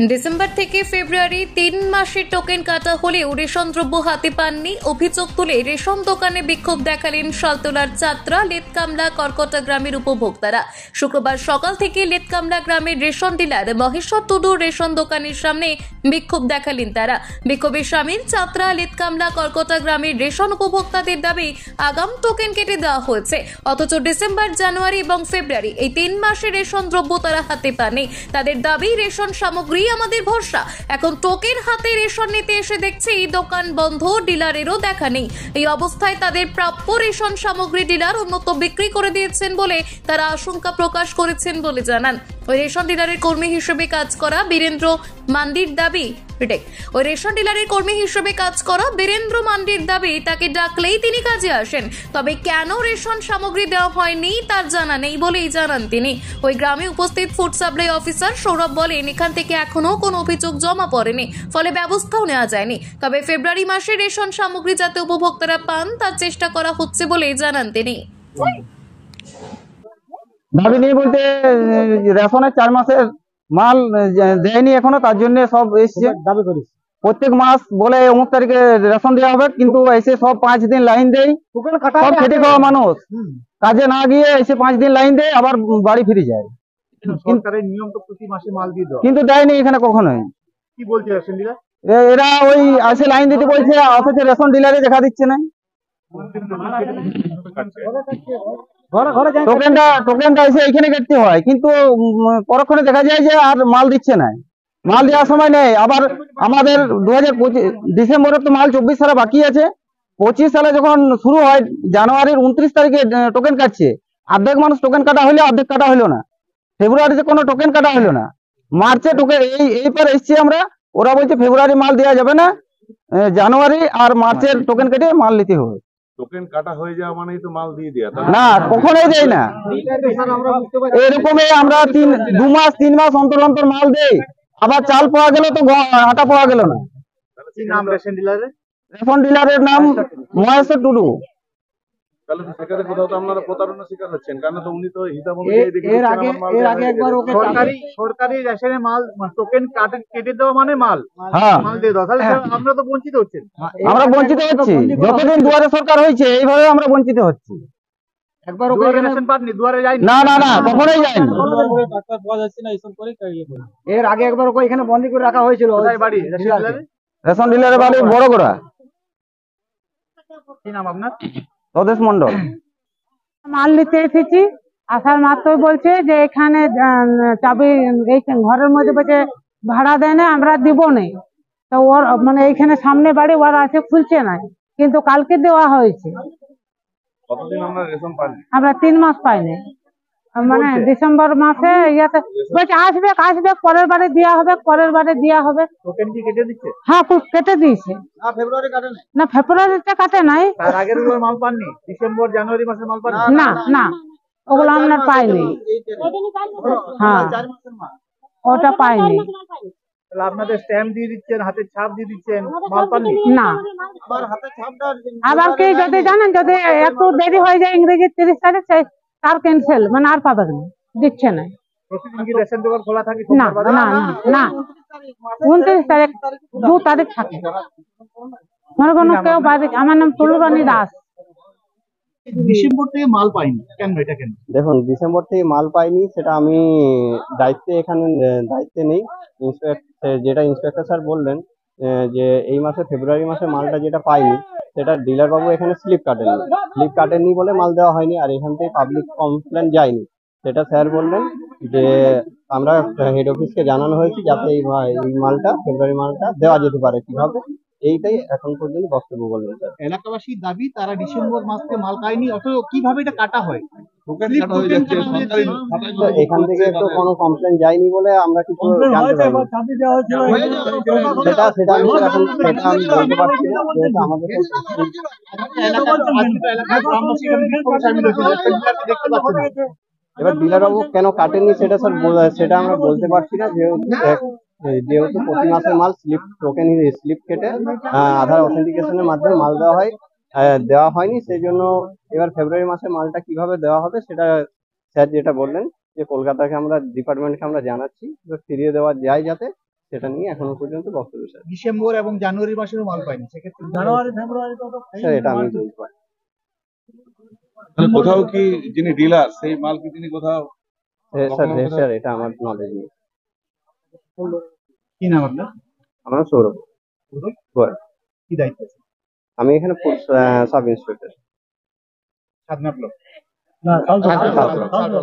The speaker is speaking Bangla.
ডিসেম্বর থেকে ফেব্রুয়ারি ৩ মাসের টোকেন কাটা হলেও রেশন দ্রব্য হাতে পাননি। অভিযোগ তুলে রেশন দোকানে বিক্ষোভ দেখালেন শালতলার চাত্রা লেতকামলা কর্কটা গ্রামের উপভোক্তারা। শুক্রবার সকাল থেকে লেতকামলা গ্রামের ration dealer Maheshwar Tudor ration দোকানের সামনে বিক্ষোভ দেখালেন তারা। বিক্ষোভে সামিল চাত্রা লেতকামলা কর্কটা গ্রামের রেশন উপভোক্তাদের দাবি আগাম টোকেন কেটে দেওয়া হয়েছে, অথচ ডিসেম্বর, জানুয়ারি এবং ফেব্রুয়ারি এই ৩ মাসের রেশন দ্রব্য তারা হাতে পাননি। তাদের দাবি রেশন সামগ্রী আমাদের ভরসা, এখন টোকেন হাতে রেশন নিতে এসে দেখছি দোকান বন্ধ, ডিলারেরও দেখা নেই। এই অবস্থায় তাদের প্রাপ্য রেশন সামগ্রী ডিলার অন্যত্র বিক্রি করে দিয়েছেন বলে তারা আশঙ্কা প্রকাশ করেছেন বলে জানান। ওই রেশন ডিলারের কর্মী হিসেবে কাজ করা বীরেন্দ্র মান্ডির দাবি তাকে ডাকলেই তিনি কাজে আসেন, তবে কেন রেশন সামগ্রী দেওয়া হয়নি তার জানা নেই বলেই জানান তিনি। ওই গ্রামে উপস্থিত ফুড সাপ্লাই অফিসার সৌরভ বলেন, এখান থেকে এখনো কোনো অভিযোগ জমা পড়েনি, ফলে ব্যবস্থাও নেওয়া যায়নি। তবে ফেব্রুয়ারি মাসে রেশন সামগ্রী যাতে উপভোক্তারা পান তার চেষ্টা করা হচ্ছে বলেই জানান তিনি। দাবি নিয়ে বলতে রেশনের 4 মাসের মাল দেয়নি এখনো, তার জন্য সব এসছে দাবি করিস। প্রত্যেক মাস বলে অমুক তারিখে রেশন দেওয়া হবে, কিন্তু এসে সব 5 দিন লাইন দেয়। সব খেটে খাওয়া মানুষ কাজে না গিয়ে এসে 5 দিন লাইন দেয়, আবার বাড়ি ফিরে যায়। সরকারের নিয়ম তো প্রতি মাসে মাল দিয়ে দাও, কিন্তু দেয়নি এখানে কখনোই। কি বলছে রেশন ডিলার? এরা ওই আসে লাইন দিতে বলছে, অথচ রেশন ডিলারে দেখা দিচ্ছে না। টোকেনটা এসে এখানে কাটতে হয়, কিন্তু পরক্ষণে দেখা যায় যে আর মাল দিচ্ছে না, মাল দেওয়ার সময় নেই। আবার আমাদের 2025 ডিসেম্বরে তো মাল 24 সালে বাকি আছে, 25 সালে যখন শুরু হয় জানুয়ারির 29 তারিখে টোকেন কাটছে। অর্ধেক মানুষ টোকেন কাটা হইলে অর্ধেক কাটা হইলো না। ফেব্রুয়ারিতে কোনো টোকেন কাটা হইলো না। মার্চে টোকেন এইবার এসছি আমরা, ওরা বলছে ফেব্রুয়ারি মাল দেওয়া যাবে না, জানুয়ারি আর মার্চের টোকেন কেটে মাল নিতে হবে। টোকেন কাটা হয়ে যাওয়া মানেই তো মাল দিয়ে দেয়া না, কখনোই দেয় না। এরকমই আমরা 2 মাস 3 মাস অন্তর অন্তর মাল দেই, আবার চাল পাওয়া গেল তো আটা পাওয়া গেল না। কি নাম রেশন ডিলারের? রেশন ডিলারের নাম মহেশ্বর টুডু। তাহলে তো সেখানে কোথাও তো আপনারা প্রতারণা শিকার হচ্ছেন, কারণ তো উনি তো হিসাব এর আগে একবার ওকে সরকারি রেশনের মাল টোকেন কেটে দেওয়া মানে মাল দিয়ে দাও, তাহলে আমরা তো বঞ্চিত হচ্ছেন। আমরা বঞ্চিত হচ্ছি, যতদিন দুয়ারে সরকার হয়েছে এইভাবে আমরা বঞ্চিত হচ্ছি। একবার ওকে রেশন পাননি, দুয়ারে যায়নি? না না না, কখনোই যায়নি। এর আগে একবার ওকে এখানে বন্দি করে রাখা হয়েছিল। বাড়ি রেশন ডিলারের বাড়ি বড়গোড়া। কি নাম আপনার? স্বদেশ মন্ডল। মাল নিতে এসেছি, আসার মাত্রই বলছে যে এখানে চাবি এই ঘরের মধ্যে বসে ভাড়া দেয় না, আমরা দিব না। তো ওর মানে এইখানে সামনে বাড়ি ওরা আছে, খুলছে না, কিন্তু কালকে দেওয়া হয়েছে। কতদিন আমরা রেশন পাইনি? আমরা 3 মাস পাইনি, মানে ডিসেম্বর মাসে ইয়াতে বলছে আসবে পরের বারে দেওয়া হবে, পরের বারে দেওয়া হবে। টোকেন কি কেটে দিচ্ছে? হ্যাঁ, কেটে দিয়েছে। ফেব্রুয়ারি কাটে নাই? না, ফেব্রুয়ারিতে কাটে নাই। তার আগের মাল পাননি? ডিসেম্বর জানুয়ারি মাসে মাল পাননি? না না, ওগুলো আমরা পাইনি। হ্যাঁ, ওটা পাইনি। তাহলে আপনাদের স্ট্যাম্প দিয়ে দিচ্ছেন, হাতের ছাপ দিয়ে দিচ্ছেন, মাল পাননি? না। আবার কি যদি জানেন, যদি একটু দেরি হয়ে যায় ইংরেজি 30 তারিখ, তার ক্যান্সেল, মানে আর পাবেন না, দিচ্ছে না। প্রতিদিন কি রেশন দোকান খোলা থাকে? না না না, 29 তারিখ 2 তারিখ থাকে। মনে কোনো কেউ বাইরে। আমার নাম তুলুরানী দাস। ডিসেম্বর থেকে মাল পাইনি কেন, এটা কেন? দেখুন, ডিসেম্বর থেকে মাল পাইনি সেটা আমি এখানে দায়িত্বে নেই। যেটা ইন্সপেক্টর স্যার বললেন যে এই মাসে ফেব্রুয়ারি মাসে মালটা যেটা পাইনি, সেটা ডিলার বাবু এখানে স্লিপ কাটেননি বলে মাল দেওয়া হয়নি, আর এখান থেকে পাবলিক কমপ্লেন যায়নি। সেটা স্যার বললেন যে আমরা হেড অফিসকে জানানো হয়েছে যাতে এই মালটা ফেব্রুয়ারি মালটা দেওয়া যেতে পারে কিভাবে, এইটাই এখন পর্যন্ত বক্তব্য বললেন স্যার। এলাকাবাসীর দাবি তারা ডিসেম্বর মাস থেকে মাল পায়নি, অথচ কিভাবে এটা কাটা হয়? এখান থেকে তো কোনো কমপ্লেন যায়নি বলে আমরা কিছু জানতে পারি। সেটা আমি বলতে পারছি না, যেহেতু আমাদের এবার ডিলার বাবু কেন কাটেননি সেটা স্যার সেটা আমরা বলতে পারছি না, যেহেতু প্রতি মাসের মাল স্লিপ কেটে আধার অথেন্টিকেশনের মাধ্যমে মাল দেওয়া হয়নি, সেই জন্য এবার ফেব্রুয়ারি মাসে মালটা কিভাবে দেওয়া হবে সেটা স্যার যেটা বললেন যে কলকাতাকে ডিপার্টমেন্টকে আমরা জানাচ্ছি ফিরিয়ে দেওয়া যায়, যাতে সেটা নিয়ে এখনো পর্যন্ত বক্তব্য স্যার। ডিসেম্বর এবং জানুয়ারি মাসেরও মাল পাইনি, সেক্ষেত্রে স্যার এটা আমি বলতে পারি। তাহলে কোথাও কি যিনি ডিলার সেই মাল কি তিনি কোথাও স্যার স্যার এটা আমার নলেজ নেই। কি নাম আপনার? আমার সৌরভ গোয়াল। কি দায়িত্ব আছে? আমি এখানে সাব ইন্সপেক্টর। সাধনা ব্লক। সালতলা।